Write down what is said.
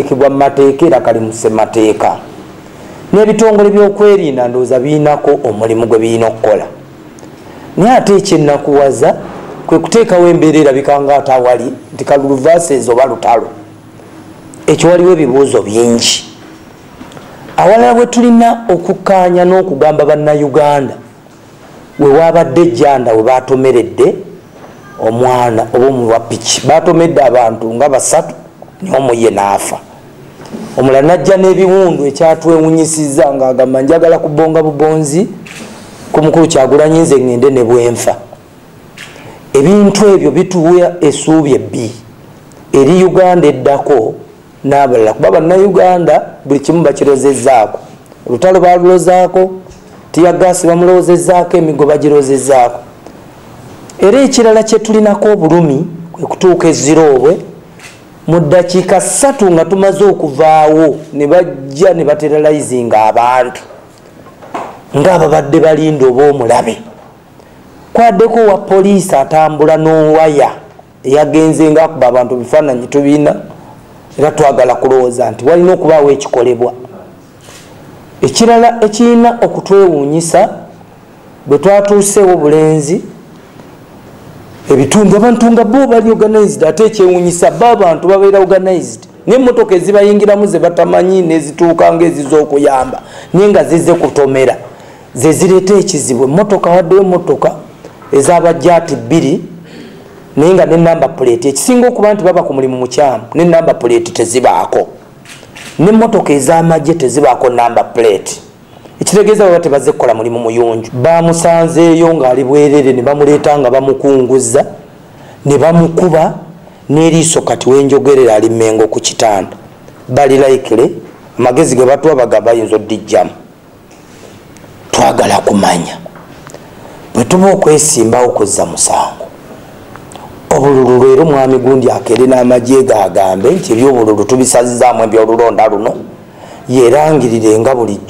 kibwa mateeka era kali musemateeka n'ebitongole by'okwerinda ndowooza birinako omulimu gwe birina okukola naye ate ekyennakuwaza kwe kuteekawo embeera erabika nga ate awali nti kaluluvases oba lutalo ekyo waliwo ebibuuzo bingi awalala bwe tulina okukkaanya n'okugamba bannayuganda we wabadde ejjanda we batomeredde omwana oba omuwa piki batomedde abantu nga 3 nyomu ye naafa omulala najja n'ebiwundu ekyatwewunyisiza ng'agamba njagala kubonga bubonzi ku mukulu Kyagulanyi nze ngende ne bwenfa ebintu ebyo bituwa essuubi ebbi eri Uganda eddako n'abalala kuba bannayuganda buli kimu bakirozezzaako olutalo balulozaako tiyagasi bamulowozezzaako emigo bagirozezzaako era ekirala kye tulinako obulumi kwe kutuuka eziroobwe mu ddakiika 3 nga tumaze okuvaawo ne bajja ne bateralizinga abantu ng'ababadde balinda oba omulabe kwaddeko wa poliisi atambula n'owaya eyagenze ng'akuba abantu bifaananyi tubiina era twagala kulowooza nti walina okubaawo ekikolebwa ekirala ekirina okutwewuunyisa bwe twatuuseewo bulenzi ebitundu abantu nga bo bali organized ate ekyewuunyisa bo abantu babeera organized n'emmotoka ezibayingiramu ze batamanyi nezituuka ng'eziz'okuyamba naye nga zize kutomera ze zireeta ekizibu emmotoka waddeyo emmotoka ez'abajaati 2 naye nga n'enamba plate ekisinga okuba nti baba ku mulimu mukyamu n'enamba plate tezibaako n'emmotoka ez'amagye tezibaako namba plate ekitegeeza baba tebaze kukola mulimu muyunju bamusanzeeyo ng'ali bwerere ne bamuleeta nga bamukunguza ne bamukuba n'eriiso kati wenjogerera ali Mengo ku kitanda bali laikire amagezi ge batuwa bagamba bayinza oddijjamu twagala kumanya bwe tuba okwesimbawo kuzza musango obululu leero mwami gundi akere n'amagye ge agambe nti ebyobululu tubisazizaamu ebyolulonda luno yerangirire nga bulijjo